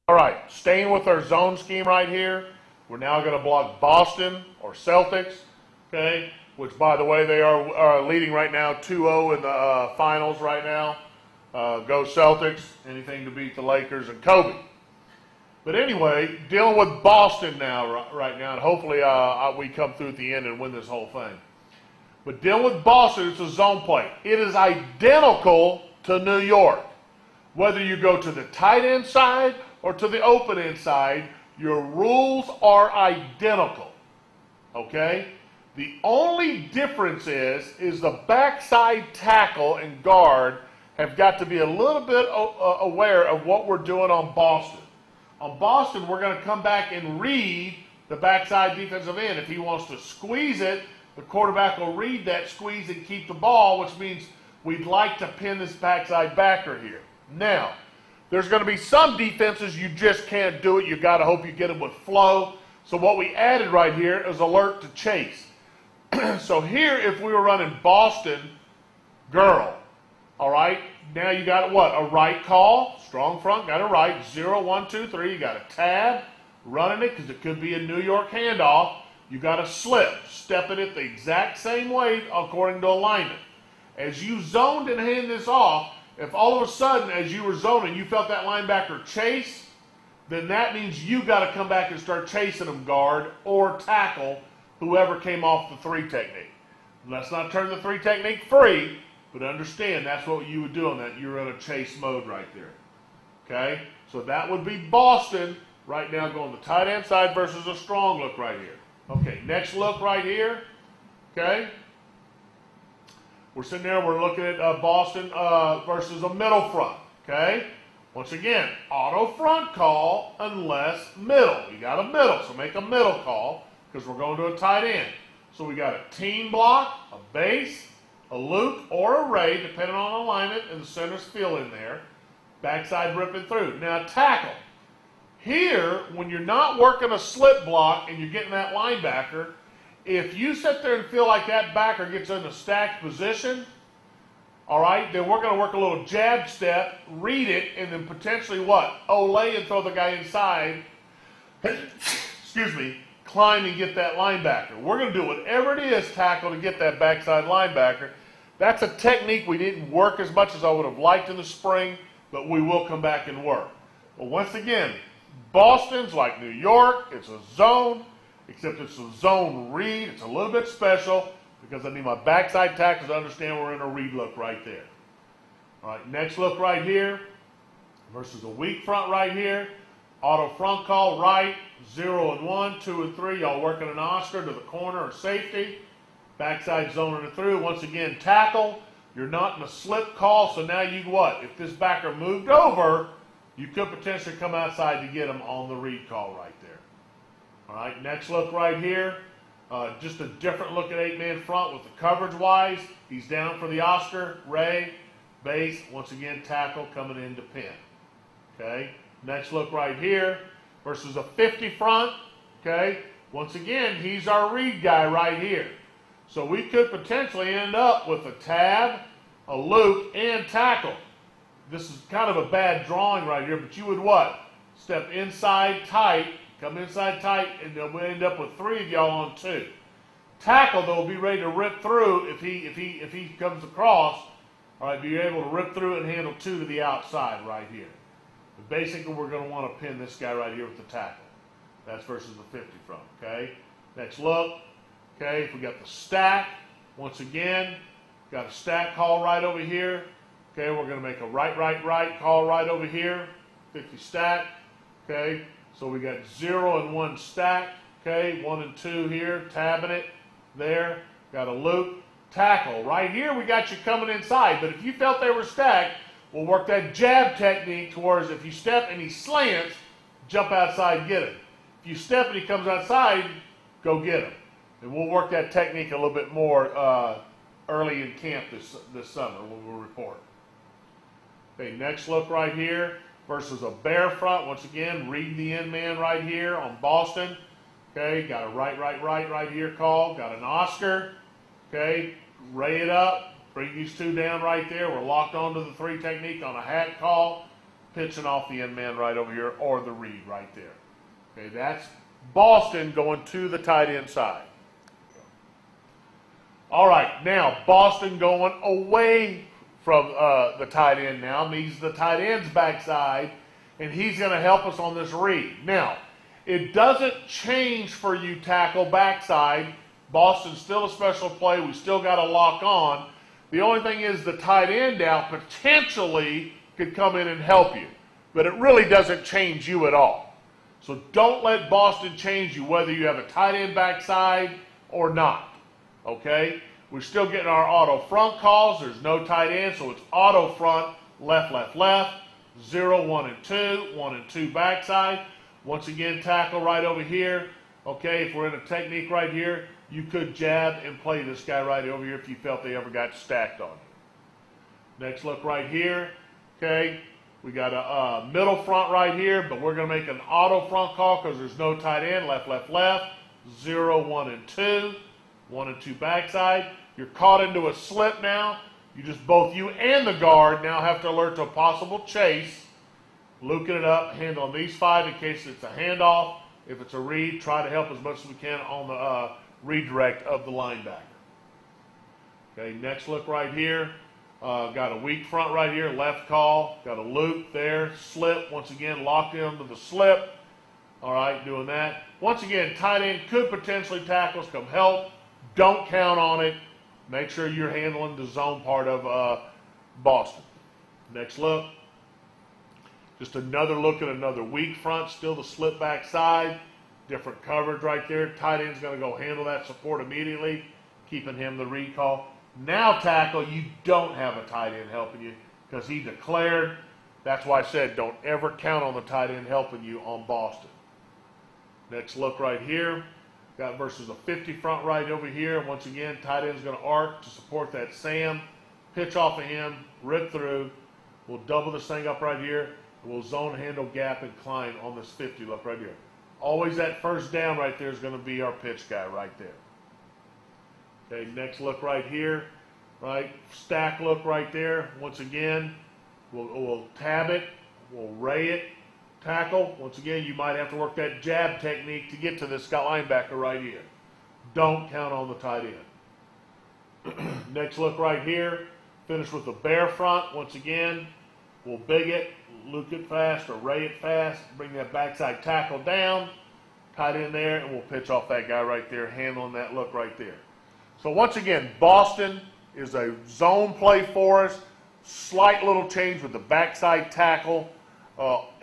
All right, staying with our zone scheme right here, we're now going to block Boston or Celtics, okay, which, by the way, they are leading right now 2-0 in the finals right now. Go Celtics, anything to beat the Lakers and Kobe. But anyway, dealing with Boston now, right now, and hopefully we come through at the end and win this whole thing. But dealing with Boston, it's a zone play. It is identical to New York. Whether you go to the tight end side or to the open end side, your rules are identical, okay? The only difference is the backside tackle and guard have got to be a little bit aware of what we're doing on Boston. On Boston, we're going to come back and read the backside defensive end. If he wants to squeeze it, the quarterback will read that squeeze and keep the ball, which means we'd like to pin this backside backer here. Now, there's going to be some defenses you just can't do it. You've got to hope you get them with flow. So what we added right here is alert to chase. So here, if we were running Boston girl, all right, now you got what? A right call, strong front, got a right, 0, 1, 2, 3. You got a tab, running it because it could be a New York handoff. You got a slip, stepping it the exact same way according to alignment. As you zoned and hand this off, if all of a sudden, as you were zoning, you felt that linebacker chase, then that means you got to come back and start chasing them, guard or tackle whoever came off the 3 technique. Let's not turn the 3 technique free, but understand that's what you would do on that. You're in a chase mode right there. Okay? So that would be Boston right now going the tight end side versus a strong look right here. Okay, next look right here. Okay? We're sitting there, we're looking at Boston versus a middle front, okay? Once again, auto front call unless middle. You got a middle, so make a middle call because we're going to a tight end. So we got a team block, a base, a loop, or a ray, depending on alignment, and the center's fill in there. Backside ripping through. Now tackle. Here, when you're not working a slip block and you're getting that linebacker, if you sit there and feel like that backer gets in a stacked position, all right, then we're going to work a little jab step, read it, and then potentially what? Olay and throw the guy inside, excuse me, climb and get that linebacker. We're going to do whatever it is, tackle, to get that backside linebacker. That's a technique we didn't work as much as I would have liked in the spring, but we will come back and work. But once again, Boston's like New York. It's a zone. Except it's a zone read. It's a little bit special because I need my backside tackles to understand we're in a read look right there. All right, next look right here versus a weak front right here. Auto front call right, 0 and 1, 2 and 3. Y'all working an Oscar to the corner or safety. Backside zoning it through. Once again, tackle. You're not in a slip call, so now you what? If this backer moved over, you could potentially come outside to get him on the read call right there. All right, next look right here. Just a different look at 8-man front with the coverage-wise. He's down for the Oscar, Ray, base, once again, tackle coming in to pin. Okay, next look right here versus a 50 front. Okay, once again, he's our read guy right here. So we could potentially end up with a tab, a loop, and tackle. This is kind of a bad drawing right here, but you would what? Step inside tight, come inside tight, and then we'll end up with 3 of y'all on 2. Tackle, though, will be ready to rip through if he comes across. All right, be able to rip through it and handle 2 to the outside right here. But basically, we're going to want to pin this guy right here with the tackle. That's versus the 50 front, okay? Next look, okay, if we got the stack, once again, got a stack call right over here. Okay, we're going to make a right call right over here, 50 stack, okay? So we got 0 and 1 stack, okay, 1 and 2 here, tabbing it there, got a loop, tackle. Right here we got you coming inside, but if you felt they were stacked, we'll work that jab technique towards if you step and he slants, jump outside, get him. If you step and he comes outside, go get him. And we'll work that technique a little bit more early in camp this summer when we'll report. Okay, next look right here versus a bear front. Once again, read the end man right here on Boston. Okay, got a right here call. Got an Oscar. Okay, ray it up. Bring these 2 down right there. We're locked onto the 3 technique on a hat call. pitching off the end man right over here, or the read right there. Okay, that's Boston going to the tight end side. All right, now Boston going away from the tight end now. He's the tight end's backside, and he's going to help us on this read. Now, it doesn't change for you tackle backside. Boston's still a special play. We still got to lock on. The only thing is the tight end out potentially could come in and help you, but it really doesn't change you at all. So don't let Boston change you whether you have a tight end backside or not, okay? We're still getting our auto front calls. There's no tight end, so it's auto front, left, left, left, 0, 1, and 2, 1 and 2 backside. Once again, tackle right over here. Okay, if we're in a technique right here, you could jab and play this guy right over here if you felt they ever got stacked on you. Next look right here. Okay, we got a middle front right here, but we're going to make an auto front call because there's no tight end. Left, left, left, 0, 1, and 2, 1 and 2 backside. You're caught into a slip now. Both you and the guard now have to alert to a possible chase. Luking it up, handling these 5 in case it's a handoff. If it's a read, try to help as much as we can on the redirect of the linebacker. Okay, next look right here. Got a weak front right here, left call. Got a loop there, slip. Once again, locked into the slip. All right, doing that. Once again, tight end could potentially tackle us, come help. Don't count on it. Make sure you're handling the zone part of Boston. Next look. Just another look at another weak front, still the slip back side. Different coverage right there. Tight end's going to go handle that support immediately, keeping him the recall. Now tackle, you don't have a tight end helping you because he declared. That's why I said don't ever count on the tight end helping you on Boston. Next look right here. Got versus a 50 front right over here. Once again, tight end's going to arc to support that Sam. Pitch off of him, rip through. We'll double this thing up right here. We'll zone handle gap and climb on this 50 look right here. Always that first down right there is going to be our pitch guy right there. Okay, next look right here, right? Stack look right there. Once again, we'll tab it, we'll ray it, tackle. Once again, you might have to work that jab technique to get to this linebacker right here. Don't count on the tight end. Next look right here, finish with the bear front. Once again, we'll big it, luke it fast or ray it fast, bring that backside tackle down, tight end there, and we'll pitch off that guy right there, handling that look right there. So once again, Boston is a zone play for us, slight little change with the backside tackle,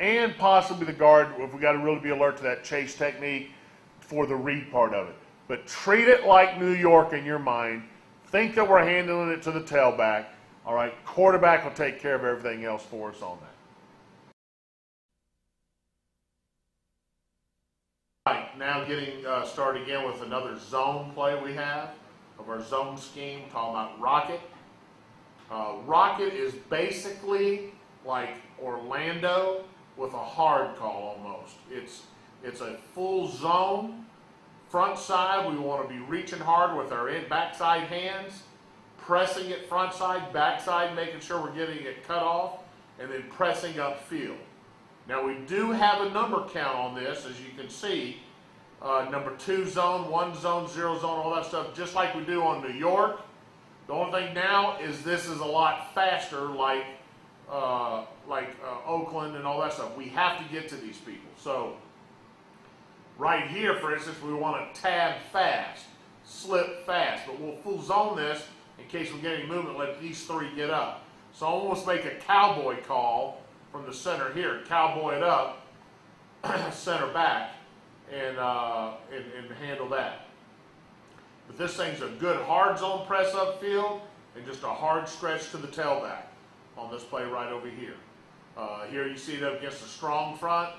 and possibly the guard if we got to really be alert to that chase technique for the read part of it. But treat it like New York in your mind. Think that we're handling it to the tailback. All right, quarterback will take care of everything else for us on that. All right, now getting started again with another zone play we have of our zone scheme, talking about Rocket. Rocket is basically like Orlando with a hard call almost. It's a full zone. Front side, we want to be reaching hard with our backside hands, pressing it front side, backside, making sure we're getting it cut off, and then pressing upfield. Now we do have a number count on this, as you can see. Number 2 zone, 1 zone, 0 zone, all that stuff, just like we do on New York. The only thing now is this is a lot faster, like Oakland and all that stuff. We have to get to these people. So right here, for instance, we want to tab fast, slip fast, but we'll full zone this in case we get any movement, let these 3 get up. So I'll almost make a cowboy call from the center here, cowboy it up, center back, and handle that. But this thing's a good hard zone press upfield and just a hard stretch to the tailback on this play right over here. Here you see it up against a strong front.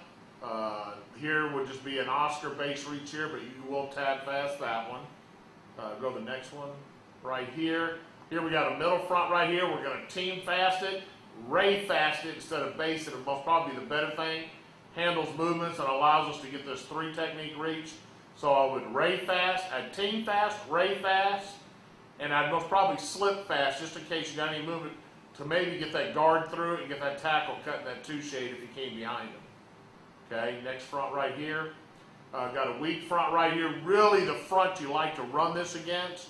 Here would just be an Oscar base reach here, but you will tab fast that one. Go to the next one right here. Here we got a middle front right here. We're going to team fast it, ray fast it instead of base it. It'll most probably be the better thing. Handles movements and allows us to get this 3 technique reach. So I would ray fast, I'd team fast, ray fast, and I'd most probably slip fast just in case you got any movement to maybe get that guard through it and get that tackle cutting that two shade if he came behind him. Okay, next front right here. Got a weak front right here. Really the front you like to run this against.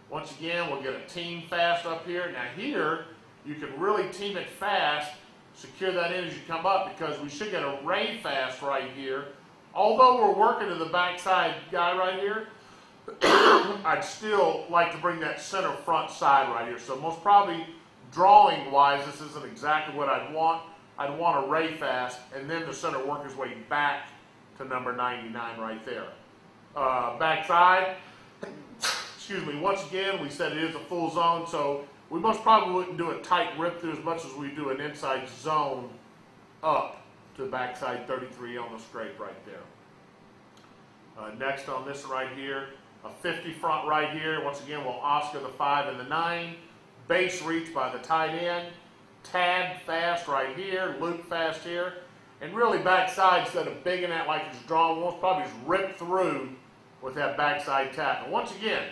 Once again, we'll get a team fast up here. Now here, you can really team it fast, secure that in as you come up, because we should get a ray fast right here. Although we're working to the backside guy right here, I'd still like to bring that center front side right here. So most probably drawing-wise, this isn't exactly what I'd want. I'd want a ray fast, and then the center work his way back to number 99 right there. Backside, excuse me, once again, we said it is a full zone, so we most probably wouldn't do a tight rip through as much as we do an inside zone up to backside 33 on the scrape right there. Next on this right here, a 50 front right here. Once again, we'll Oscar the 5 and the 9. Base reach by the tight end. Tad fast right here. Loop fast here. And really backside, instead of bigging that like it's drawn, we'll probably just rip through with that backside tackle. Once again,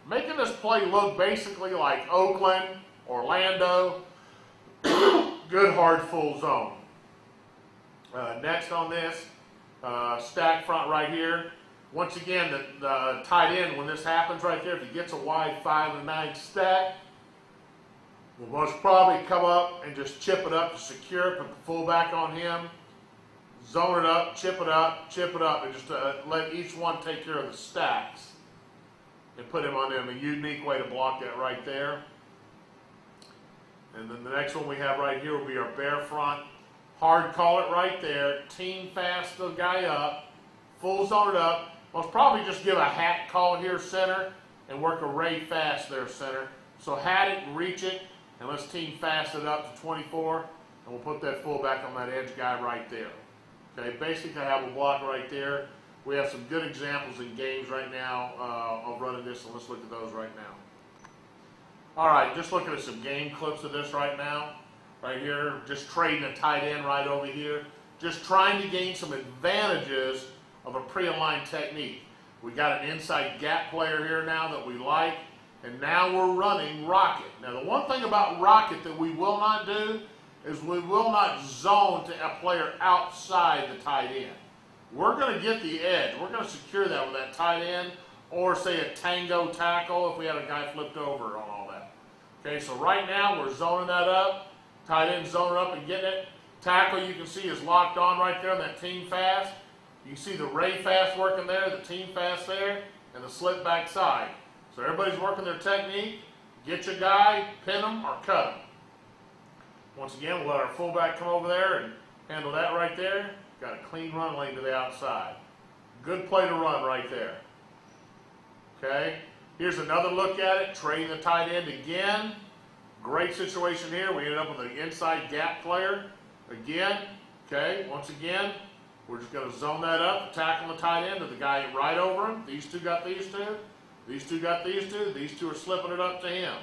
making this play look basically like Oakland, Orlando. Good hard full zone. Next on this, stack front right here. Once again, the tight end, when this happens right there, if he gets a wide 5 and 9 stack, we'll most probably come up and just chip it up to secure it, put the fullback on him, zone it up, chip it up, and just let each one take care of the stacks and put him on them. A unique way to block that right there. And then the next one we have right here will be our bear front. Hard call it right there. Team fast the guy up. Full zone it up. Most probably just give a hat call here center and work a ray fast there center. So hat it and reach it, and let's team fast it up to 24, and we'll put that fullback on that edge guy right there. Okay, basically I have a block right there. We have some good examples in games right now of running this, and let's look at those right now. All right, just looking at some game clips of this right now. Right here, just trading a tight end right over here. Just trying to gain some advantages of a pre-aligned technique. We got an inside gap player here now that we like, and now we're running rocket. Now the one thing about rocket that we will not do is we will not zone to a player outside the tight end. We're going to get the edge. We're going to secure that with that tight end, or say a tango tackle if we had a guy flipped over on all that. Okay, so right now we're zoning that up. Tight end zoning up and getting it. Tackle you can see is locked on right there on that team fast. You can see the ray fast working there, the team fast there, and the slip back side. So everybody's working their technique. Get your guy, pin him, or cut him. Once again, we'll let our fullback come over there and handle that right there. Got a clean run lane to the outside. Good play to run right there. Okay, here's another look at it. Trading the tight end again. Great situation here. We ended up with an inside gap player again. Okay, once again, we're just going to zone that up, tackle the tight end to the guy right over him. These two got these two. These two got these two. These two are slipping it up to him.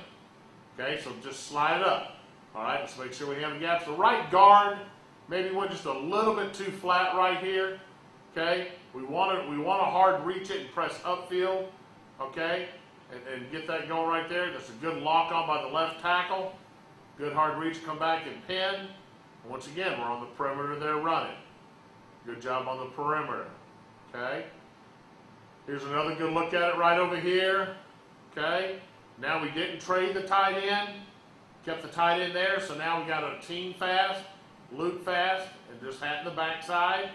Okay, so just slide it up. All right, let's make sure we have the gaps. The right guard maybe went just a little bit too flat right here. Okay, we want to hard reach it and press upfield. Okay, and get that going right there. That's a good lock on by the left tackle. Good hard reach, come back and pin. And once again, we're on the perimeter there running. Good job on the perimeter. Okay. Here's another good look at it right over here. Okay. Now we didn't trade the tight end. Kept the tight end there. So now we got a team fast, loop fast, and just hat in the backside.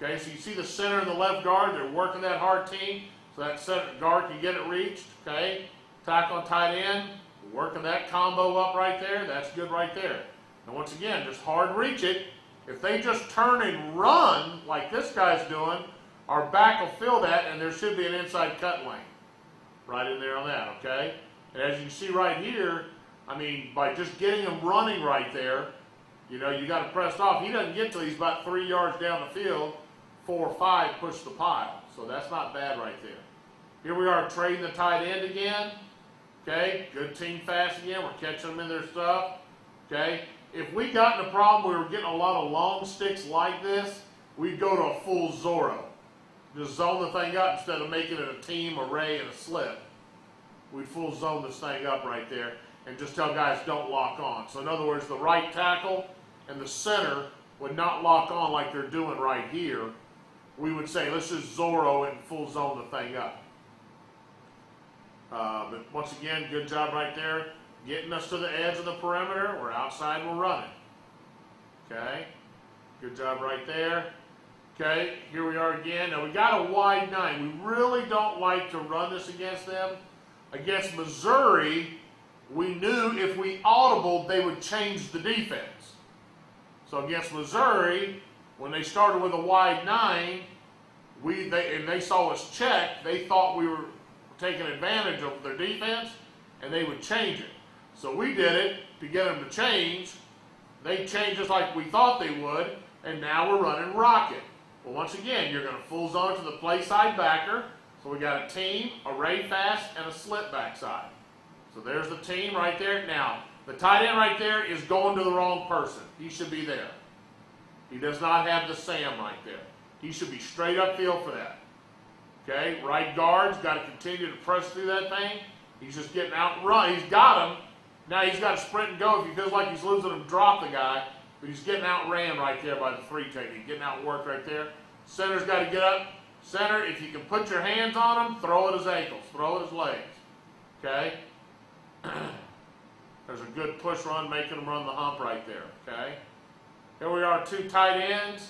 Okay. So you see the center and the left guard. They're working that hard team. So that center guard can get it reached. Okay. Tackle on tight end. Working that combo up right there. That's good right there. And once again, just hard reach it. If they just turn and run like this guy's doing, our back will fill that, and there should be an inside cut lane right in there on that, okay? And as you can see right here, I mean, by just getting him running right there, you know, you got to press off. He doesn't get till he's about 3 yards down the field, 4 or 5, push the pile. So that's not bad right there. Here we are trading the tight end again, okay? Good team fast again. We're catching them in their stuff, okay? If we got in a problem, we were getting a lot of long sticks like this, we'd go to a full Zorro. Just zone the thing up instead of making it a team, a ray, and a slip. We'd full zone this thing up right there. and just tell guys don't lock on. So in other words, the right tackle and the center would not lock on like they're doing right here. We would say, let's just Zorro it and full zone the thing up. But once again, good job right there. Getting us to the edge of the perimeter. We're outside, we're running. Okay, good job right there. Okay, here we are again. Now we got a wide 9. We really don't like to run this against them. Against Missouri, we knew if we audibled, they would change the defense. So against Missouri, when they started with a wide 9, and they saw us check, they thought we were taking advantage of their defense, and they would change it. So we did it to get them to change. They changed us like we thought they would, and now we're running rocket. Well, once again, you're going to full zone to the play side backer. So we got a team, a ray fast, and a slip backside. So there's the team right there. Now, the tight end right there is going to the wrong person. He should be there. He does not have the Sam right there. He should be straight upfield for that. Okay, right guard's got to continue to press through that thing. He's just getting outrun. He's got him. Now he's got to sprint and go. If he feels like he's losing him, drop the guy. But he's getting outran right there by the 3 technique. Getting outworked right there. Center's got to get up. Center, if you can put your hands on him, throw at his ankles. Throw at his legs. Okay? There's a good push run making him run the hump right there. Okay? Here we are, 2 tight ends.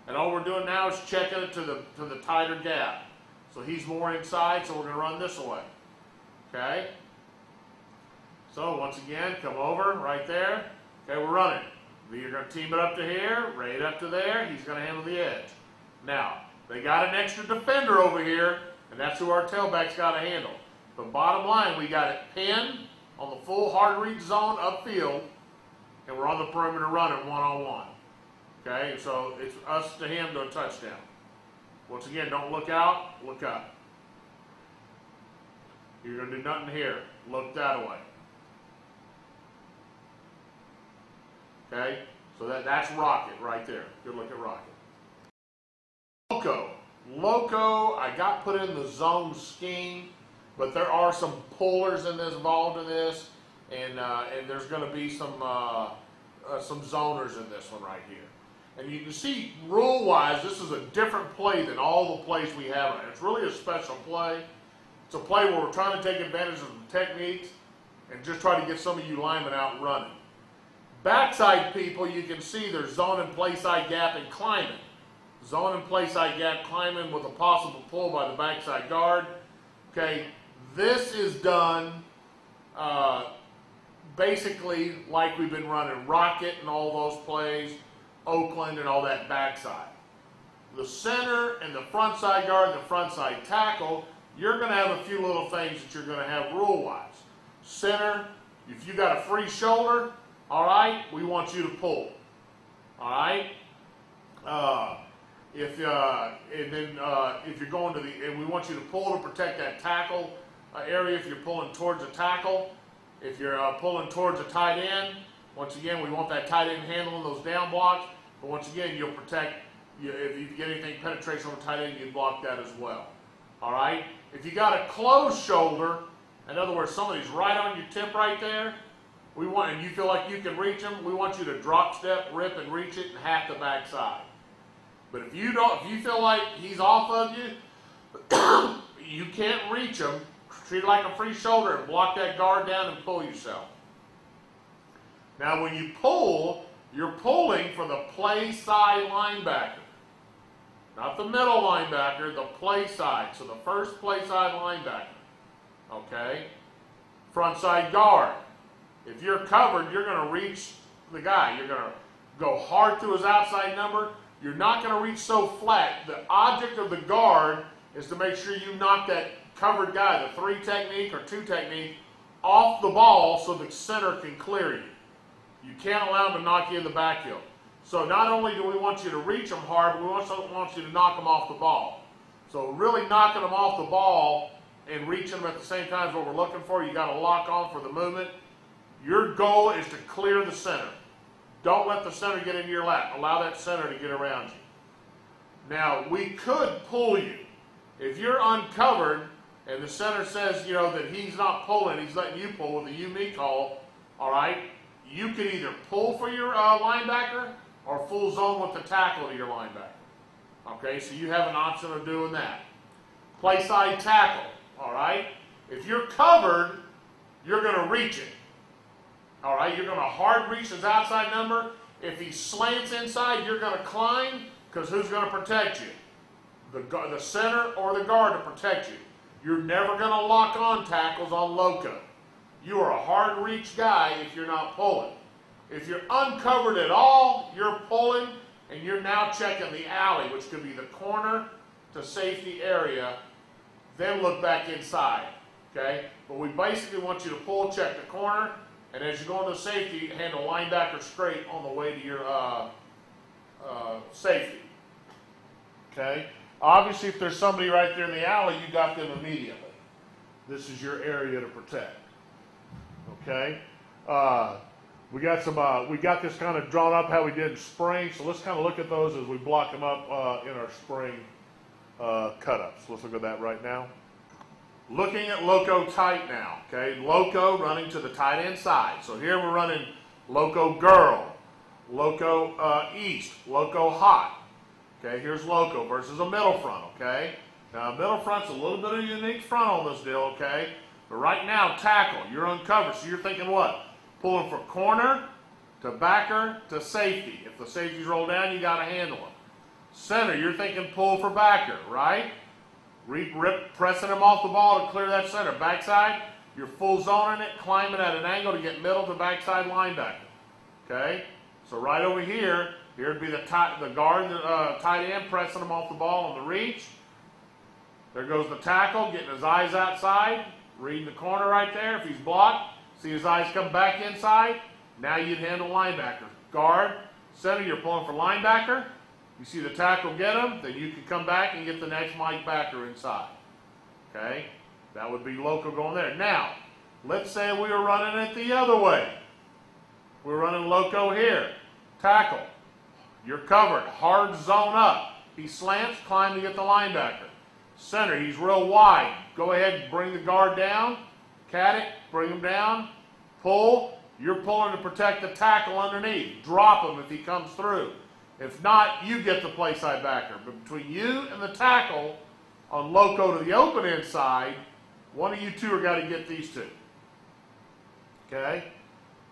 And all we're doing now is checking it to the tighter gap. So he's more inside, so we're going to run this away. Okay? So once again, come over right there. Okay, we're running. You're going to team it up to here, right up to there. He's going to handle the edge. Now, they got an extra defender over here, and that's who our tailback's got to handle. But bottom line, we got it pinned on the full hard read zone upfield, and we're on the perimeter running one-on-one. Okay, so it's us to him to a touchdown. Once again, don't look out, look up. You're going to do nothing here. Look that way. Okay, so that's rocket right there. Good look at rocket. Loco, I got put in the zone scheme, but there are some pullers involved in this, and there's going to be some zoners in this one right here. And you can see, rule-wise, this is a different play than all the plays we have. It's really a special play. It's a play where we're trying to take advantage of the techniques and just try to get some of you linemen out running. Backside people, you can see they're zone and play side gap and climbing. Zone and play side gap climbing with a possible pull by the backside guard. Okay, this is done basically like we've been running rocket and all those plays, Oakland and all that backside. The center and the front side guard and the front side tackle, you're going to have a few little things that you're going to have rule-wise. Center, if you got a free shoulder, all right, we want you to pull. All right? If you're going to and we want you to pull to protect that tackle area if you're pulling towards a tackle. If you're pulling towards a tight end, once again, we want that tight end handling those down blocks. But once again, you'll protect, if you get anything penetration on the tight end, you block that as well. All right? If you got a closed shoulder, in other words, somebody's right on your tip right there, and you feel like you can reach them, we want you to drop step, rip, and reach it and half the backside. But if you feel like he's off of you, you can't reach him, treat it like a free shoulder and block that guard down and pull yourself. Now when you pull, you're pulling for the play side linebacker. Not the middle linebacker, the play side. So the first play side linebacker. Okay? Front side guard. If you're covered, you're going to reach the guy. You're going to go hard through his outside number. You're not going to reach so flat. The object of the guard is to make sure you knock that covered guy, the 3 technique or 2 technique, off the ball so the center can clear you. You can't allow him to knock you in the backfield. So not only do we want you to reach them hard, but we also want you to knock them off the ball. So really knocking them off the ball and reaching them at the same time is what we're looking for. You got to lock on for the movement. Your goal is to clear the center. Don't let the center get into your lap. Allow that center to get around you. Now, we could pull you. If you're uncovered and the center says, you know, that he's not pulling, he's letting you pull with a you-me call, all right, you can either pull for your linebacker or full zone with the tackle to your linebacker. Okay, so you have an option of doing that. Play side tackle, all right? If you're covered, you're going to reach it. All right, you're going to hard reach his outside number. If he slants inside, you're going to climb, because who's going to protect you? The center or the guard to protect you. You're never going to lock on tackles on loco. You are a hard reach guy if you're not pulling. If you're uncovered at all, you're pulling, and you're now checking the alley, which could be the corner to safety area, then look back inside, okay? But we basically want you to pull, check the corner, and as you go into safety, handle linebacker straight on the way to your safety, okay? Obviously, if there's somebody right there in the alley, you got them immediately. This is your area to protect, okay? We got this kind of drawn up how we did in spring, so let's kind of look at those as we block them up in our spring cut-ups. Let's look at that right now. Looking at loco tight now, okay? Loco running to the tight end side. So here we're running loco girl, loco east, loco hot. Okay, here's loco versus a middle front, okay? Now, middle front's a little bit of a unique front on this deal, okay? But right now, tackle, you're uncovered, so you're thinking what? Pulling from corner to backer to safety. If the safeties roll down, you got to handle them. Center, you're thinking pull for backer, right? Pressing him off the ball to clear that center. Backside, you're full zoning it, climbing at an angle to get middle to backside linebacker. Okay? So right over here, here'd be the guard, the tight end, pressing him off the ball on the reach. There goes the tackle, getting his eyes outside, reading the corner right there. If he's blocked, see his eyes come back inside. Now you'd handle linebacker. Guard, center, you're pulling for linebacker. You see the tackle get him, then you can come back and get the next backer inside. Okay? That would be loco going there. Now, let's say we were running it the other way. We're running loco here. Tackle. You're covered. Hard zone up. He slants, climb to get the linebacker. Center, he's real wide. Go ahead and bring the guard down. Cat it, bring him down. Pull. You're pulling to protect the tackle underneath. Drop him if he comes through. If not, you get the play side backer. But between you and the tackle on loco to the open inside, one of you two are got to get these two. Okay?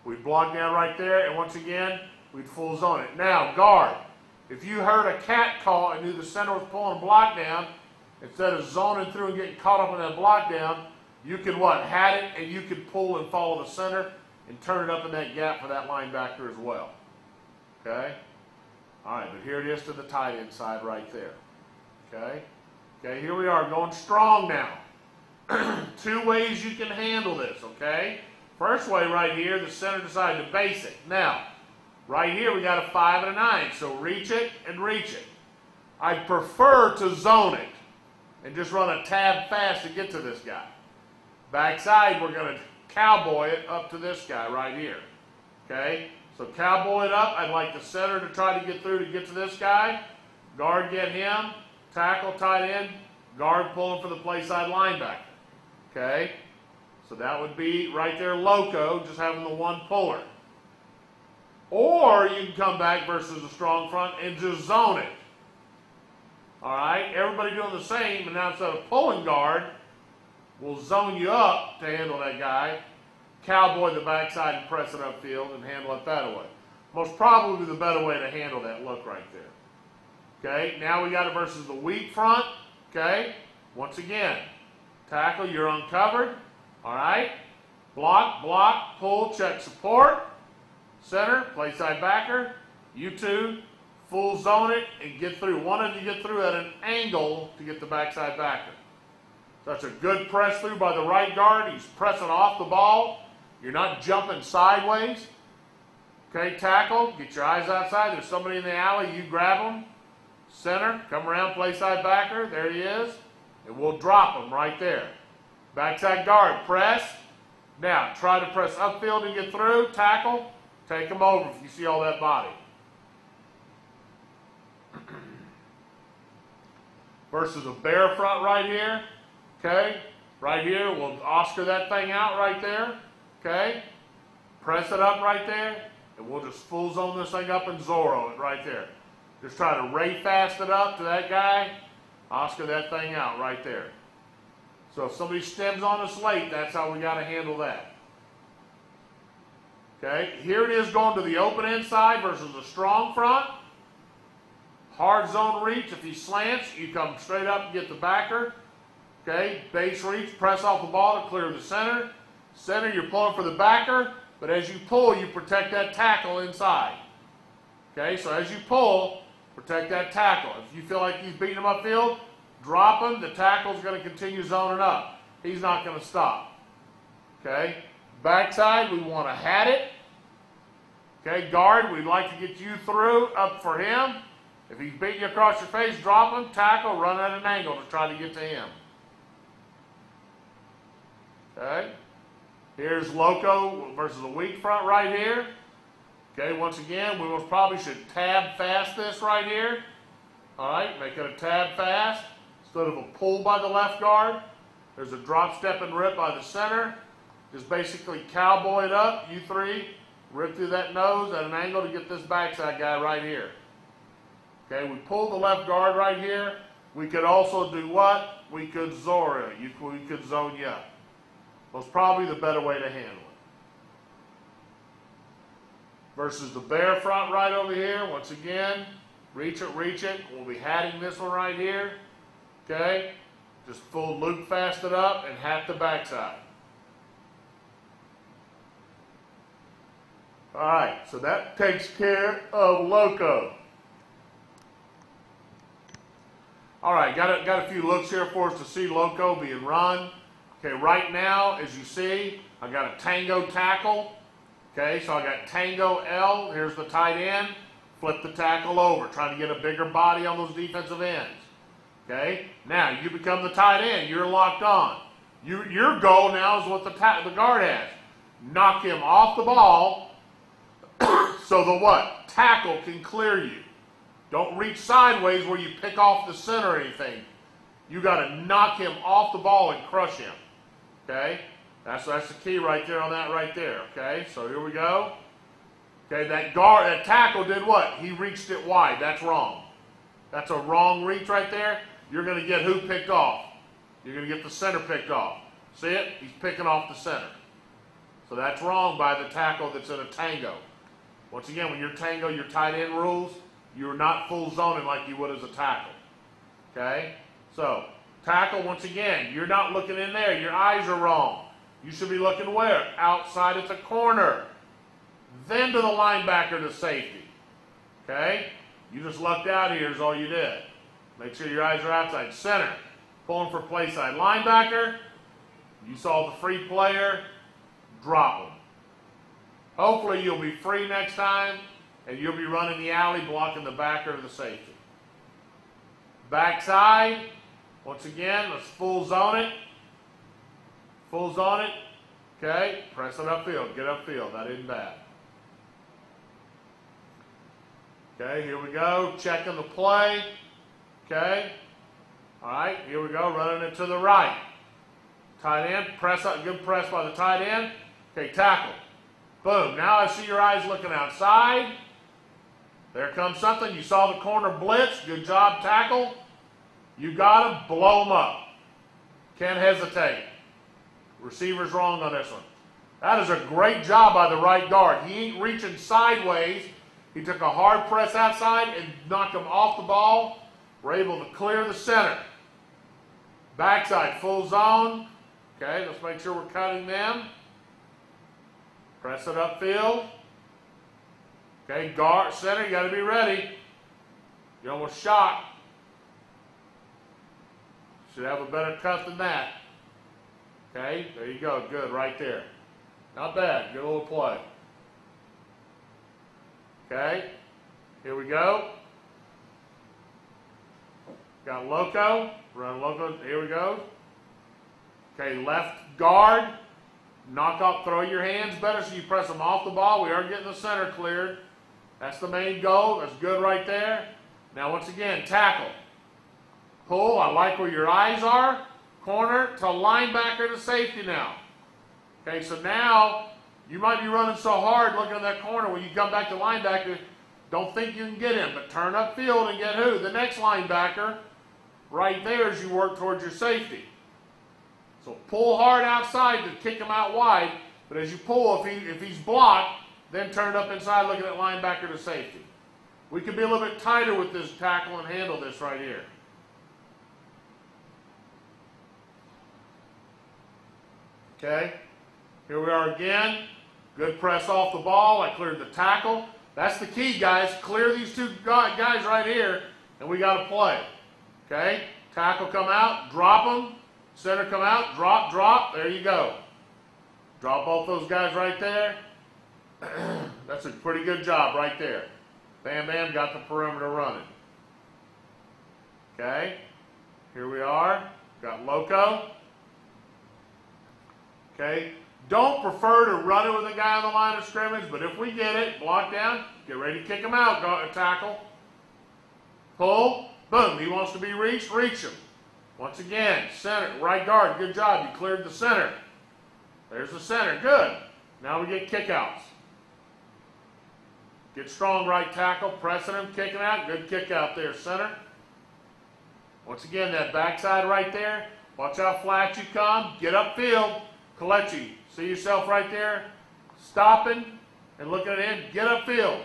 We block down right there, and once again, we'd full zone it. Now, guard. If you heard a cat call and knew the center was pulling a block down, instead of zoning through and getting caught up in that block down, you can what? Hat it, and you can pull and follow the center and turn it up in that gap for that linebacker as well. Okay? All right, but here it is to the tight end side right there. Okay? Okay, here we are going strong now. Two ways you can handle this, okay? First way right here, the center decided to base it. Now, right here we got a 5 and a 9, so reach it and reach it. I'd prefer to zone it and just run a tab fast to get to this guy. Backside, we're going to cowboy it up to this guy right here. Okay? So cowboy it up. I'd like the center to try to get through to get to this guy. Guard get him. Tackle tight end. Guard pulling for the play side linebacker. Okay? So that would be right there loco, just having the one puller. Or you can come back versus a strong front and just zone it. All right? Everybody doing the same, but now instead of pulling guard, we'll zone you up to handle that guy. Cowboy the backside and press it upfield and handle it that way. Most probably the better way to handle that look right there. Okay, now we got it versus the weak front. Okay, once again, tackle, you're uncovered. All right, block, pull, check support. Center, play side backer. You two, full zone it and get through. One of you get through at an angle to get the backside backer. That's a good press through by the right guard. He's pressing off the ball. You're not jumping sideways. Okay, tackle. Get your eyes outside. There's somebody in the alley. You grab him. Center. Come around, play side backer. There he is. And we'll drop him right there. Backside guard. Press. Now, try to press upfield and get through. Tackle. Take him over if you see all that body. Versus a bear front right here. Okay? Right here, we'll Oscar that thing out right there. Okay? Press it up right there, and we'll just full zone this thing up and Zorro it right there. Just try to ray fast it up to that guy, Oscar that thing out right there. So if somebody stems on us late, that's how we got to handle that. Okay, here it is going to the open inside versus a strong front. Hard zone reach, if he slants, you come straight up and get the backer. Okay, base reach, press off the ball to clear the center. Center, you're pulling for the backer, but as you pull, you protect that tackle inside. Okay, so as you pull, protect that tackle. If you feel like he's beating him upfield, drop him. The tackle's going to continue zoning up. He's not going to stop. Okay, backside, we want to hat it. Okay, guard, we'd like to get you through, up for him. If he's beating you across your face, drop him, tackle, run at an angle to try to get to him. Okay, here's Loco versus a weak front right here. Okay, once again, we most probably should tab fast this right here. All right, make it a tab fast instead of a pull by the left guard. There's a drop, step, and rip by the center. Just basically cowboy it up, you three, rip through that nose at an angle to get this backside guy right here. Okay, we pull the left guard right here. We could also do what? We could Zorro you. We could zone you up. That's probably the better way to handle it. Versus the bear front right over here. Once again, reach it, reach it. We'll be hatting this one right here. Okay? Just full loop fast it up and hat the backside. Alright, so that takes care of Loco. Alright, got a few looks here for us to see Loco being run. Okay, right now, as you see, I got a tango tackle. Okay, so I got tango L. Here's the tight end. Flip the tackle over, trying to get a bigger body on those defensive ends. Okay, now you become the tight end. You're locked on. Your goal now is what the guard has. Knock him off the ball so the what? Tackle can clear you. Don't reach sideways where you pick off the center or anything. You got to knock him off the ball and crush him. Okay? That's the key right there on that right there. Okay? So here we go. Okay, that tackle did what? He reached it wide. That's wrong. That's a wrong reach right there. You're going to get who picked off? You're going to get the center picked off. See it? He's picking off the center. So that's wrong by the tackle that's in a tango. Once again, when you're tango, your tight end rules, you're not full zoning like you would as a tackle. Okay? So, tackle, once again, you're not looking in there. Your eyes are wrong. You should be looking where? Outside at the corner. Then to the linebacker to safety. Okay? You just lucked out here is all you did. Make sure your eyes are outside. Center. Pulling for play side. Linebacker. You saw the free player. Drop him. Hopefully you'll be free next time and you'll be running the alley blocking the backer of the safety. Backside. Once again, let's full zone it. Full zone it. Okay, press it upfield. Get upfield. That isn't bad. Okay, here we go. Checking the play. Okay. All right, here we go. Running it to the right. Tight end. Press up. Good press by the tight end. Okay, tackle. Boom. Now I see your eyes looking outside. There comes something. You saw the corner blitz. Good job, tackle. You got him. Blow him up. Can't hesitate. Receiver's wrong on this one. That is a great job by the right guard. He ain't reaching sideways. He took a hard press outside and knocked him off the ball. We're able to clear the center. Backside, full zone. Okay, let's make sure we're cutting them. Press it upfield. Okay, guard, center, you got to be ready. You're almost shot. Should have a better cut than that. Okay, there you go. Good, right there. Not bad. Good little play. Okay, here we go. Got Loco. Run Loco. Here we go. Okay, left guard. Knock off, throw your hands better so you press them off the ball. We are getting the center cleared. That's the main goal. That's good right there. Now, once again, tackle. Pull. I like where your eyes are. corner to linebacker to safety now. Okay, so now you might be running so hard looking at that corner when you come back to linebacker, don't think you can get him, but turn upfield and get who? The next linebacker right there as you work towards your safety. So pull hard outside to kick him out wide, but as you pull, if he's blocked, then turn up inside looking at linebacker to safety. We can be a little bit tighter with this tackle and handle this right here. Okay, here we are again. Good press off the ball. I cleared the tackle. That's the key, guys. Clear these two guys right here, and we got to play. Okay, tackle come out, drop them. Center come out, drop, drop. There you go. Drop both those guys right there. That's a pretty good job right there. Bam, bam, got the perimeter running. Okay, here we are. Got Loco. Okay, don't prefer to run it with a guy on the line of scrimmage, but if we get it, block down, get ready to kick him out, tackle. Pull, boom, he wants to be reached, reach him. Once again, center, right guard, good job, you cleared the center. There's the center, good. Now we get kickouts. Get strong right tackle, pressing him, kicking out, good kick out there, center. Once again, that backside right there, watch how flat you come, get upfield. Kelechi, see yourself right there, stopping and looking at him, get upfield.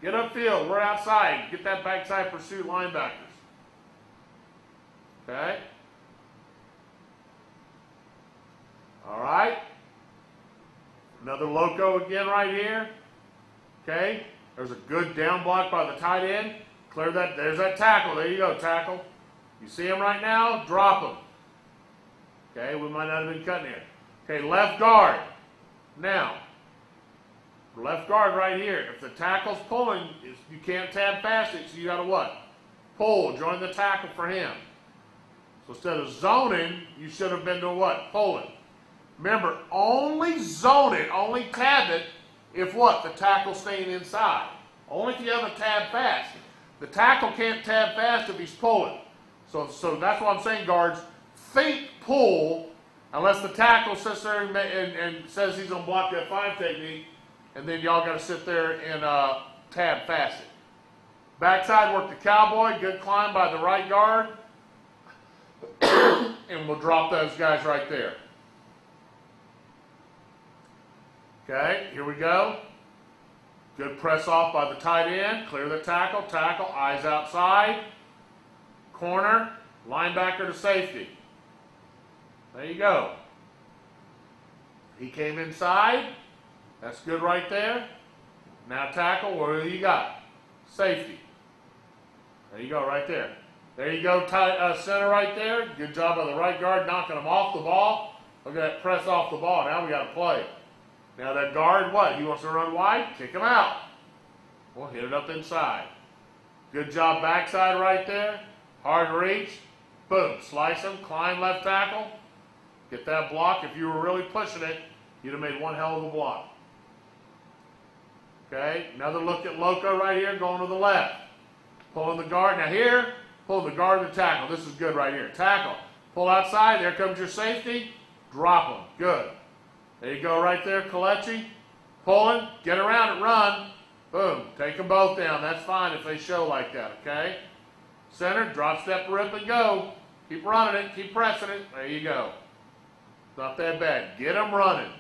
Get upfield, we're outside, get that backside pursuit linebackers. Okay? All right. Another Loco again right here. Okay? There's a good down block by the tight end. Clear that, there's that tackle, there you go, tackle. You see him right now, drop him. Okay, we might not have been cutting here. Okay, left guard. Now, left guard right here. If the tackle's pulling, you can't tab past it, so you got to what? Pull, join the tackle for him. So instead of zoning, you should have been doing what? Pulling. Remember, only zone it, only tab it, if what? The tackle's staying inside. Only if you have a tab fast. The tackle can't tab fast if he's pulling. So that's what I'm saying, guards. Think pull, unless the tackle sits there and says he's going to block that 5 technique, and then y'all got to sit there and tab fast it. Backside work the cowboy, good climb by the right guard, and we'll drop those guys right there. Okay, here we go. Good press off by the tight end, clear the tackle, eyes outside, corner, linebacker to safety. There you go. He came inside. That's good right there. Now tackle, what do you got? Safety. There you go, right there. There you go, center right there. Good job by the right guard knocking him off the ball. Look at that press off the ball. Now we got to play. Now that guard, what? He wants to run wide? Kick him out. We'll hit it up inside. Good job backside right there. Hard reach. Boom. Slice him. Climb left tackle. Get that block. If you were really pushing it, you'd have made one hell of a block. Okay, another look at Loco right here, going to the left. Pulling the guard. Now here, pull the guard and the tackle. This is good right here. Tackle. Pull outside. There comes your safety. Drop him. Good. There you go right there, Kelechi. Pulling. Get around it. Run. Boom. Take them both down. That's fine if they show like that, okay? Center. Drop, step, rip, and go. Keep running it. Keep pressing it. There you go. Not that bad. Get them running.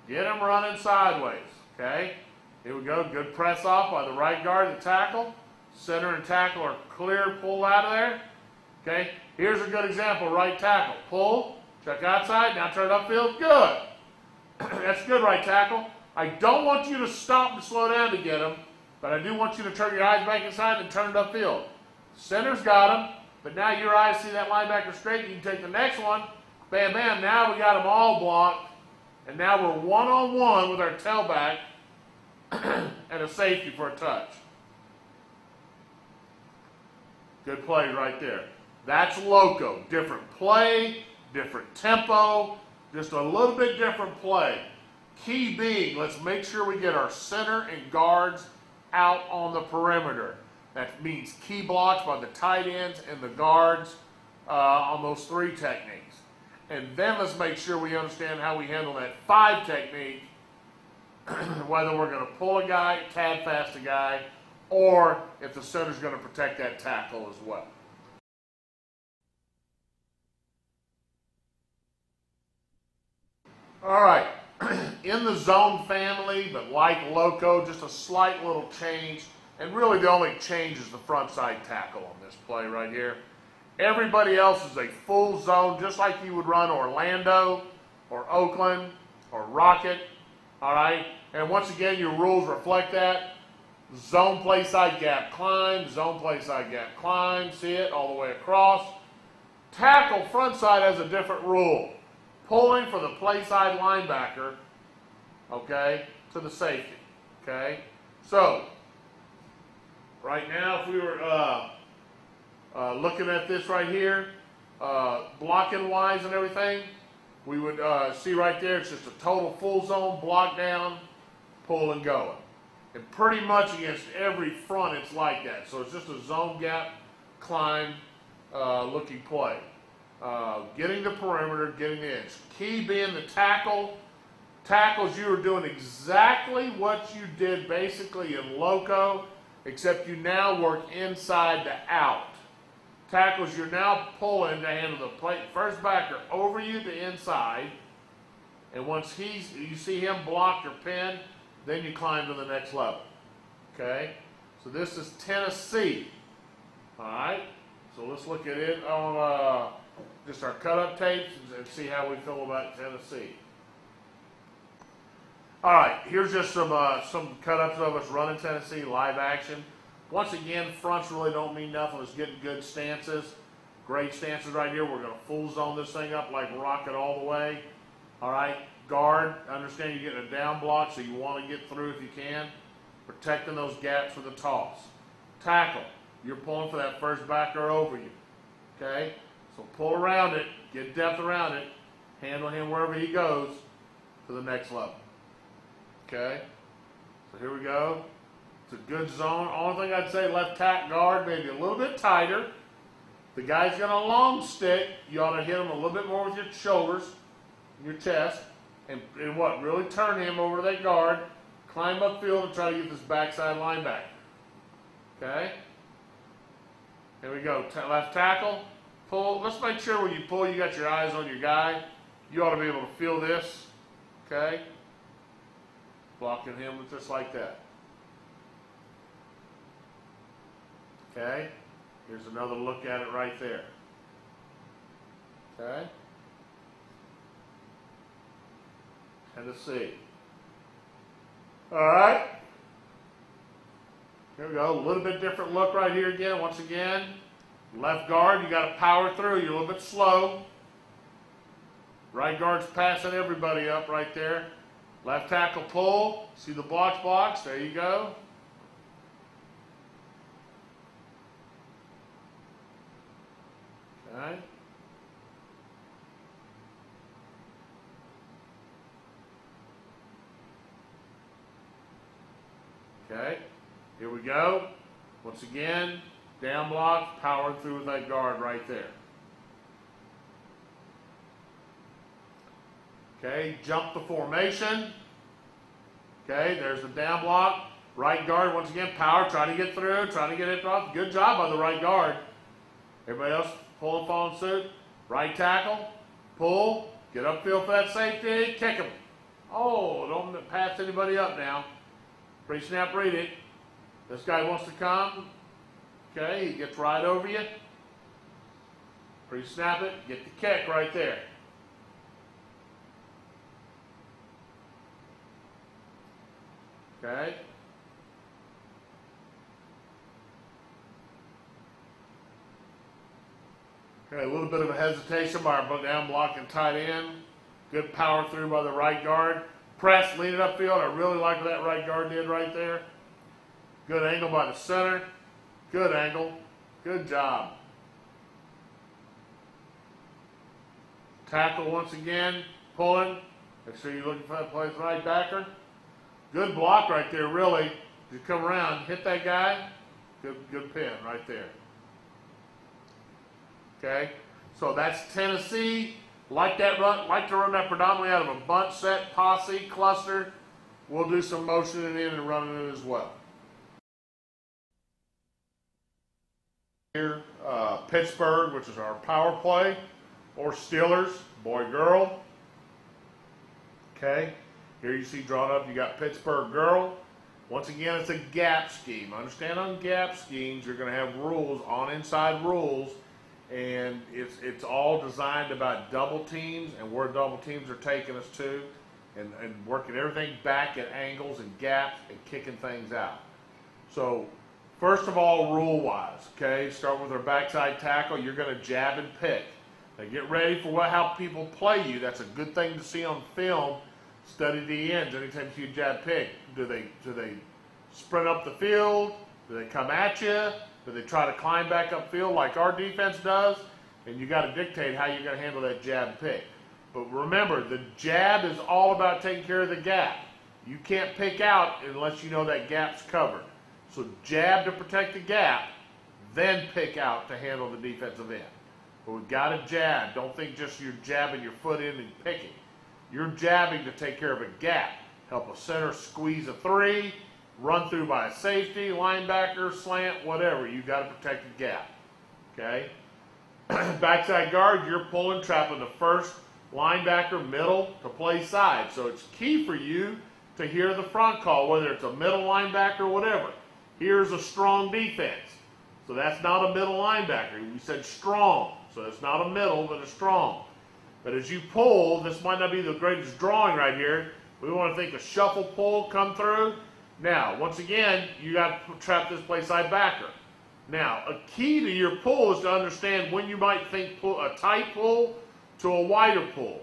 Get them running sideways. Okay? Here we go. Good press off by the right guard and the tackle. Center and tackle are clear. Pull out of there. Okay? Here's a good example. Right tackle. Pull. Check outside. Now turn upfield. Good. That's good, right tackle. I don't want you to stop and slow down to get him, but I do want you to turn your eyes back inside and turn it upfield. Center's got him, but now your eyes see that linebacker straight. You can take the next one. Bam, bam. Now we got them all blocked. And now we're one-on-one with our tailback and a safety for a touch. Good play right there. That's Loco. Different play, different tempo, just a little bit different play. Key being, let's make sure we get our center and guards out on the perimeter. That means key blocks by the tight ends and the guards. on those 3 techniques. And then let's make sure we understand how we handle that 5 technique, whether we're going to pull a guy, tad fast a guy, or if the center's going to protect that tackle as well. All right, in the zone family, but like Loco, just a slight little change, and really the only change is the front side tackle on this play right here. Everybody else is a full zone, just like you would run Orlando or Oakland or Rocket, all right? And once again, your rules reflect that. Zone play side gap climb, zone play side gap climb, see it all the way across. Tackle front side has a different rule. Pulling for the play side linebacker, okay, to the safety, okay? So, right now, if we were looking at this right here, blocking wise and everything, we would see right there, it's just a total full zone, block down, pull and going. And pretty much against every front, it's like that. So it's just a zone gap, climb, looking play. Getting the perimeter, getting the edge. Key being the tackle. Tackles, you were doing exactly what you did basically in Loco, except you now work inside to out. Tackles, you're now pulling to handle the play, first backer over you to inside, and once you see him block or pin, then you climb to the next level. Okay? So this is Tennessee. All right? So let's look at it on just our cut-up tapes and see how we feel about Tennessee. All right, here's just some cut-ups of us running Tennessee live action. Once again, fronts really don't mean nothing. It's getting good stances. Great stances right here. We're going to full zone this thing up like rocket all the way. All right, guard. Understand you're getting a down block, so you want to get through if you can. Protecting those gaps for the toss. Tackle. You're pulling for that first backer over you. Okay? So pull around it, get depth around it, handle him wherever he goes to the next level. Okay? So here we go. It's a good zone. Only thing I'd say, left tack guard maybe a little bit tighter. The guy's got a long stick. You ought to hit him a little bit more with your shoulders, your chest, and what? Really turn him over to that guard, climb upfield and try to get this backside linebacker. Okay? Here we go. Left tackle. Pull. Let's make sure when you pull, you got your eyes on your guy. You ought to be able to feel this. Okay? Blocking him just like that. Okay? Here's another look at it right there. Okay? Tennessee. All right? Here we go. A little bit different look right here again. Once again, left guard, you got to power through. You're a little bit slow. Right guard's passing everybody up right there. Left tackle pull. See the blocks. There you go. Okay. Okay. Here we go. Once again, down block, powering through with that guard right there. Okay, jump the formation. Okay, there's the down block. Right guard, once again, power, try to get through, try to get it off. Good job by the right guard. Everybody else, pull and follow suit. Right tackle, pull, get upfield for that safety, kick him. Oh, don't pass anybody up now. Pre-snap, read it. This guy wants to come. Okay, he gets right over you. Pre-snap it, get the kick right there. Okay. Okay, a little bit of a hesitation by our down block and tight end. Good power through by the right guard. Press, lead it upfield. I really like what that right guard did right there. Good angle by the center. Good angle. Good job. Tackle once again. Pulling. Make sure you're looking for that place right backer. Good block right there, really. You come around, hit that guy. Good pin right there. Okay. So that's Tennessee. Like to run that predominantly out of a bunch, set, posse, cluster. We'll do some motioning in and running it as well. Here, Pittsburgh, which is our power play, or Steelers, boy, girl. Okay, here you see drawn up, you got Pittsburgh girl. Once again, it's a gap scheme. Understand on gap schemes, you're going to have rules, on-inside rules, and it's all designed about double teams and where double teams are taking us to, and working everything back at angles and gaps and kicking things out. So, first of all, rule-wise, okay, start with our backside tackle. You're going to jab and pick. Now get ready for how people play you. That's a good thing to see on film. Study the ends. Anytime you see a jab pick, do they sprint up the field? Do they come at you? Do they try to climb back upfield like our defense does? And you got to dictate how you're going to handle that jab pick. But remember, the jab is all about taking care of the gap. You can't pick out unless you know that gap's covered. So jab to protect the gap, then pick out to handle the defensive end. But we've got to jab. Don't think just you're jabbing your foot in and picking. You're jabbing to take care of a gap. Help a center squeeze a three, run through by a safety, linebacker, slant, whatever. You've got to protect the gap. Okay? Backside guard, you're pulling, trapping the first linebacker middle to play side. So it's key for you to hear the front call, whether it's a middle linebacker or whatever. Here's a strong defense. So that's not a middle linebacker. We said strong. So it's not a middle, but a strong. But as you pull, this might not be the greatest drawing right here. We want to think a shuffle pull come through. Now, once again, you got to trap this play side backer. Now, a key to your pull is to understand when you might think a tight pull to a wider pull.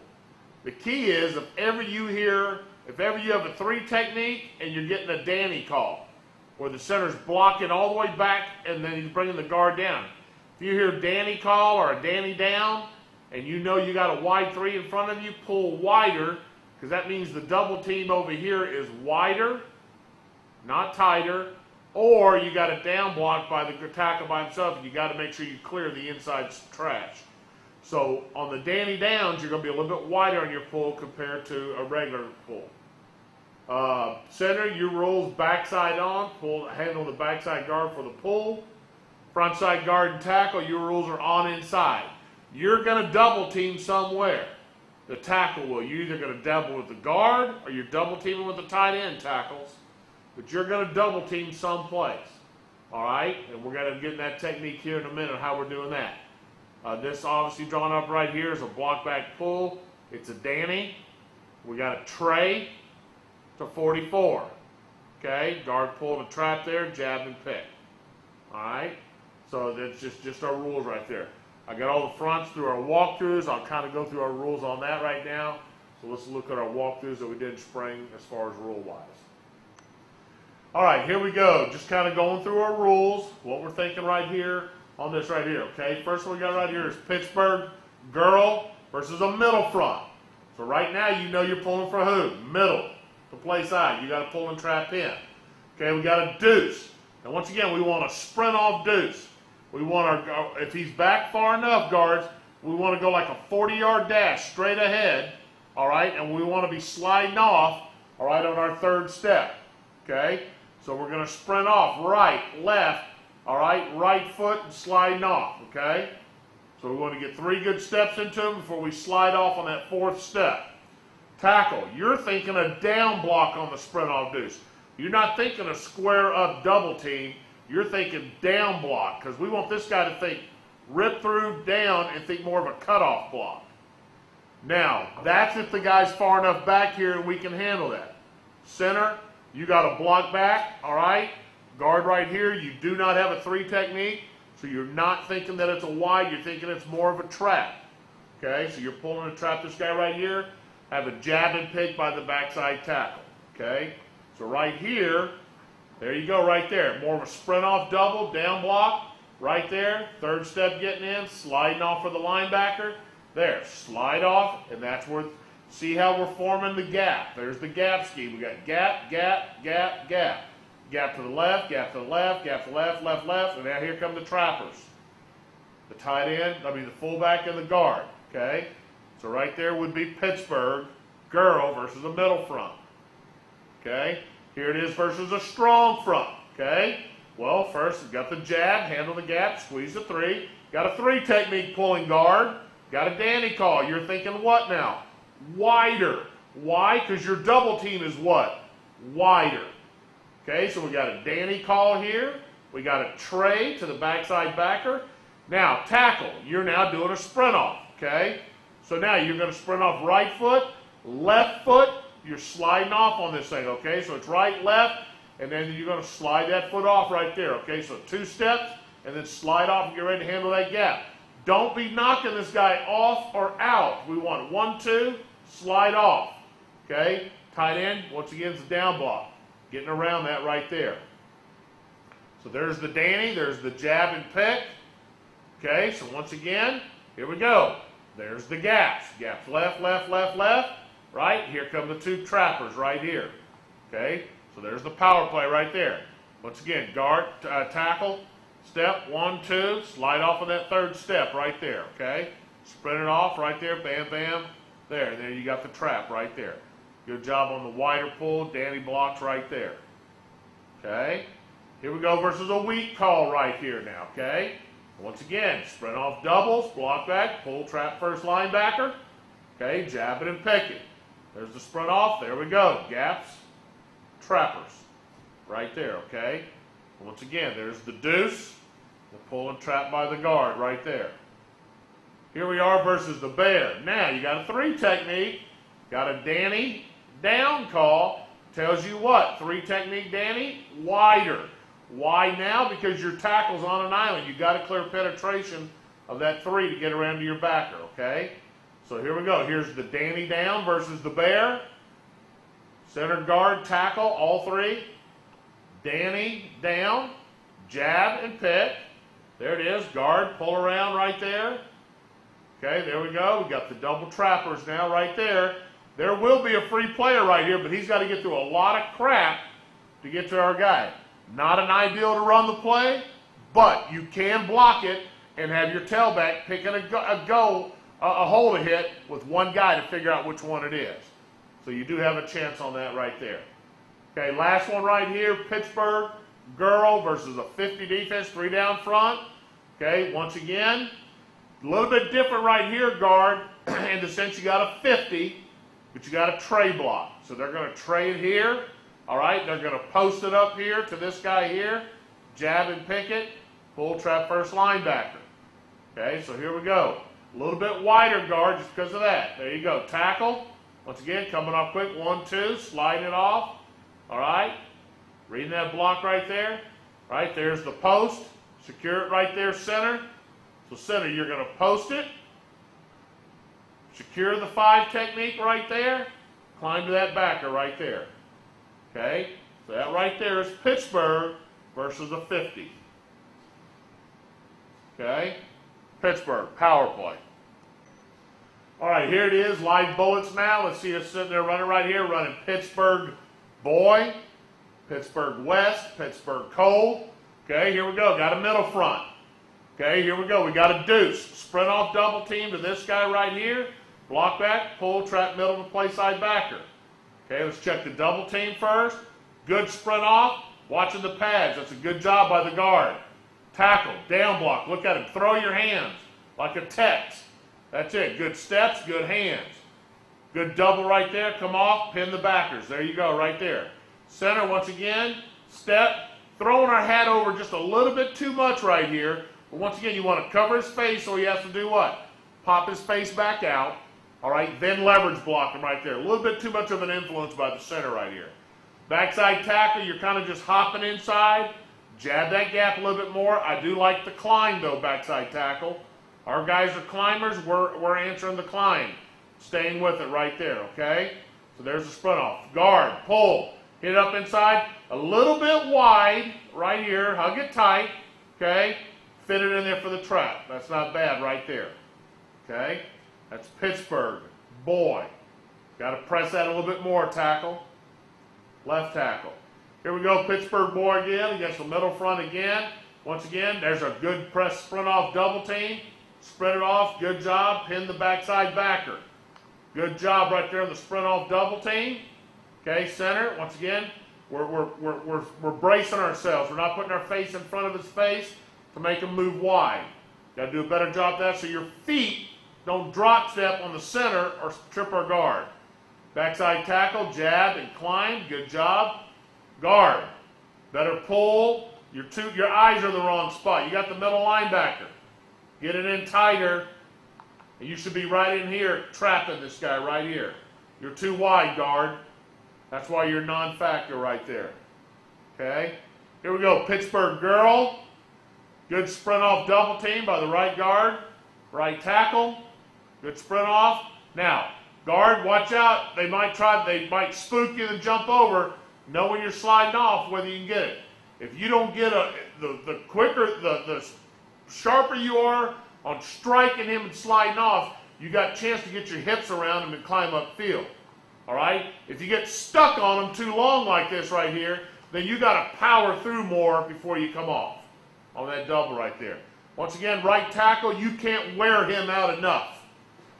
The key is if ever you have a three technique and you're getting a Danny call, where the center's blocking all the way back and then he's bringing the guard down. If you hear Danny call or a Danny down and you know you got a wide three in front of you, pull wider, because that means the double team over here is wider, not tighter, or you got a down block by the tackle by himself and you got to make sure you clear the inside trash. So on the Danny downs, you're going to be a little bit wider on your pull compared to a regular pull. Center, your rules backside on, handle the backside guard for the pull. Frontside guard and tackle, your rules are on inside. You're going to double team somewhere. The tackle will. You're either going to double with the guard or you're double teaming with the tight end tackles. But you're going to double team someplace. All right? And we're going to get in that technique here in a minute, how we're doing that. This obviously drawn up right here is a block back pull. It's a Danny. We got a tray to 44. Okay? Guard pull to trap there, jab and pick. All right? So that's just our rules right there. I got all the fronts through our walkthroughs. I'll kind of go through our rules on that right now. So let's look at our walkthroughs that we did in spring as far as rule-wise. All right, here we go. Just kind of going through our rules, what we're thinking right here on this right here, okay? First one we got right here is Pittsburgh girl versus a middle front. So right now you know you're pulling for who? Middle to play side. You got to pull and trap in. Okay, we got a deuce. Now once again, we want a sprint off deuce. We want if he's back far enough, guards, we want to go like a 40-yard dash straight ahead, all right? And we want to be sliding off, all right, on our third step, okay? So we're going to sprint off right, left, all right foot and sliding off, okay? So we want to get 3 good steps into him before we slide off on that 4th step. Tackle, you're thinking a down block on the sprint off deuce. You're not thinking a square up double team. You're thinking down block, because we want this guy to think rip through, down, and think more of a cutoff block. Now, that's if the guy's far enough back here and we can handle that. Center, you got a block back, all right? Guard right here, you do not have a 3 technique, so you're not thinking that it's a wide, you're thinking it's more of a trap. Okay, so you're pulling to trap this guy right here, have a jab and pick by the backside tackle. Okay, so right here, there you go right there. More of a sprint off double, down block, right there. 3rd step getting in, sliding off for the linebacker. There, slide off, and that's where, see how we're forming the gap. There's the gap scheme. We got gap, gap, gap, gap. Gap to the left, gap to the left, gap to the left, left, left, and now here come the trappers. the tight end, the fullback and the guard, okay? So right there would be Pittsburgh girl versus a middle front, okay? Here it is versus a strong front, okay? Well, first, you've got the jab, handle the gap, squeeze the three. Got a three technique pulling guard. Got a Danny call. You're thinking what now? Wider. Why? Because your double team is what? Wider. Okay, so we got a Danny call here. We got a tray to the backside backer. Now, tackle. You're now doing a sprint off, okay? So now you're going to sprint off right foot, left foot. You're sliding off on this thing, okay? So it's right, left, and then you're going to slide that foot off right there, okay? So 2 steps, and then slide off and get ready to handle that gap. Don't be knocking this guy off or out. We want 1, 2, slide off, okay? Tight end, once again, is the down block. Getting around that right there. So there's the Danny, there's the jab and pick. Okay, so once again, here we go. There's the gaps. Gaps left, left, left, left. Right? Here come the 2 trappers right here. Okay, so there's the power play right there. Once again, guard, tackle, step, 1, 2, slide off of that 3rd step right there. Okay, sprint it off right there, bam, bam. There, and then you got the trap right there. Good job on the wider pull. Danny blocks right there. Okay, here we go versus a weak call right here now. Okay, once again, sprint off doubles, block back, pull trap first linebacker. Okay, jab it and pick it. There's the sprint off. There we go. Gaps, trappers, right there. Okay. Once again, there's the deuce, the pull and trap by the guard right there. Here we are versus the bear. Now you got a 3 technique. Got a Danny down call. Tells you what? 3 technique Danny, wider. Why now? Because your tackle's on an island. You've got to clear penetration of that 3 to get around to your backer. Okay. So here we go. Here's the Danny down versus the bear. Center guard, tackle, all 3. Danny down, jab and pick. There it is. Guard, pull around right there. Okay, there we go. We got the double trappers now right there. There will be a free player right here, but he's got to get through a lot of crap to get to our guy. Not an ideal to run the play, but you can block it and have your tailback picking a hole to hit with one guy to figure out which one it is. So you do have a chance on that right there. Okay, last one right here, Pittsburgh girl versus a 50 defense, 3 down front. Okay, once again, a little bit different right here, guard, in the sense you got a 50, but you got a tray block. So they're going to tray it here. All right, they're going to post it up here to this guy here, jab and pick it, pull trap first linebacker. Okay, so here we go. A little bit wider guard just because of that. There you go. Tackle. Once again, coming off quick. 1, 2. Sliding it off. All right. Reading that block right there. Right, there's the post. Secure it right there, center. So center, you're going to post it. Secure the 5 technique right there. Climb to that backer right there. Okay. So that right there is Pittsburgh versus a 50. Okay. Pittsburgh, power play. All right, here it is, live bullets now. Let's see us sitting there running right here, running Pittsburgh boy, Pittsburgh West, Pittsburgh cold. Okay, here we go, got a middle front. Okay, here we go, we got a deuce. Sprint off double team to this guy right here. Block back, pull, trap middle to play side backer. Okay, let's check the double team first. Good sprint off, watching the pads. That's a good job by the guard. Tackle, down block, look at him, throw your hands like a Tex. That's it, good steps, good hands. Good double right there, come off, pin the backers. There you go, right there. Center once again, step, throwing our hat over just a little bit too much right here. But once again, you want to cover his face, so he has to do what? Pop his face back out, all right, then leverage block him right there. A little bit too much of an influence by the center right here. Backside tackle, you're kind of just hopping inside. Jab that gap a little bit more. I do like the climb, though, backside tackle. Our guys are climbers. We're answering the climb. Staying with it right there, okay? So there's the sprint off. Guard, pull, hit up inside. A little bit wide right here. Hug it tight, okay? Fit it in there for the trap. That's not bad right there, okay? That's Pittsburgh, boy. Got to press that a little bit more, tackle. Left tackle. Here we go, Pittsburgh boy again against the middle front again. Once again, there's a good press sprint off double team. Spread it off. Good job. Pin the backside backer. Good job right there on the sprint off double team. Okay, center. Once again, we're bracing ourselves. We're not putting our face in front of his face to make him move wide. Got to do a better job of that so your feet don't drop step on the center or trip our guard. Backside tackle, jab, and climb. Good job. Guard. Better pull. Your eyes are in the wrong spot. You got the middle linebacker. Get it in tighter. And you should be right in here trapping this guy right here. You're too wide, guard. That's why you're non-factor right there. Okay? Here we go. Pittsburgh girl. Good sprint off double team by the right guard. Right tackle. Good sprint off. Now, guard, watch out. They might spook you and jump over. Know when you're sliding off whether you can get it. If you don't get the quicker, the sharper you are on striking him and sliding off, you got a chance to get your hips around him and climb upfield. All right? If you get stuck on him too long like this right here, then you got to power through more before you come off on that double right there. Once again, right tackle, you can't wear him out enough.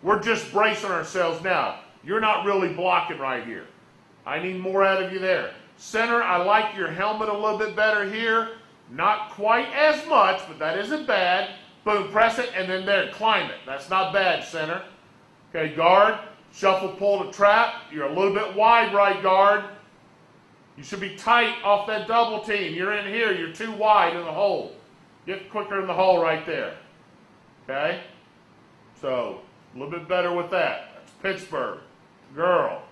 We're just bracing ourselves now. You're not really blocking right here. I need more out of you there. Center, I like your helmet a little bit better here. Not quite as much, but that isn't bad. Boom, press it, and then there, climb it. That's not bad, center. Okay, guard, shuffle, pull to trap. You're a little bit wide, right guard. You should be tight off that double team. You're in here. You're too wide in the hole. Get quicker in the hole right there. Okay? So, a little bit better with that. That's Pittsburgh. Girl.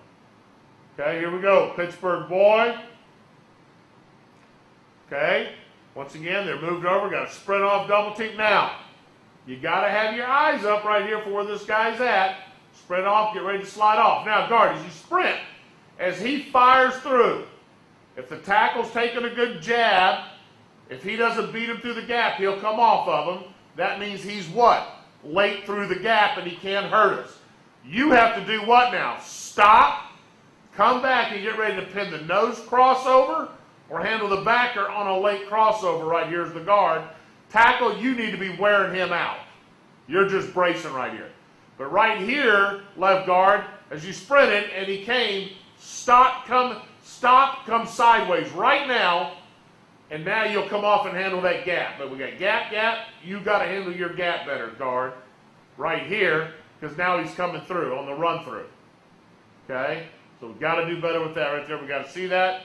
Okay, here we go. Pittsburgh boy. Okay? Once again, they're moved over. Got to sprint off double team. Now, you got to have your eyes up right here for where this guy's at. Sprint off, get ready to slide off. Now, guard, as you sprint, as he fires through, if the tackle's taking a good jab, if he doesn't beat him through the gap, he'll come off of him. That means he's what? Late through the gap and he can't hurt us. You have to do what now? Stop, come back and get ready to pin the nose crossover or handle the backer on a late crossover. Right here's the guard. Tackle, you need to be wearing him out. You're just bracing right here. But right here, left guard, as you sprinted and he came, stop, come sideways right now, and now you'll come off and handle that gap. But we got gap, you got to handle your gap better, guard, right here, because now he's coming through on the run through. Okay? So we've got to do better with that right there. We got to see that.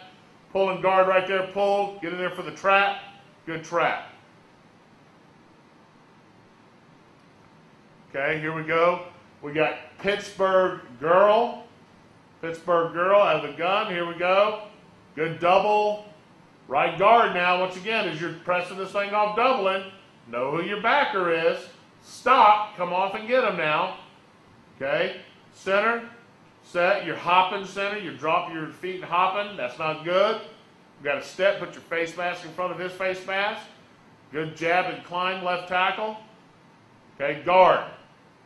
Pulling guard right there, pull, get in there for the trap. Good trap. Okay, here we go. We got Pittsburgh girl. Pittsburgh girl out of the gun. Here we go. Good double. Right guard now, once again, as you're pressing this thing off doubling, know who your backer is. Stop. Come off and get him now. Okay. Center. Set. You're hopping center. You're dropping your feet and hopping. That's not good. You got to step. Put your face mask in front of his face mask. Good jab and climb left tackle. Okay. Guard.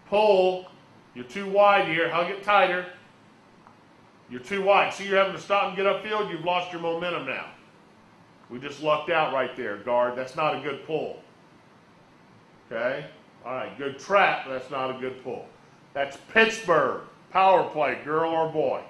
Pull. You're too wide here. Hug it tighter. You're too wide. See, you're having to stop and get upfield. You've lost your momentum now. We just lucked out right there, guard. That's not a good pull. Okay? All right, good trap, but that's not a good pull. That's Pittsburgh. Power play, girl or boy.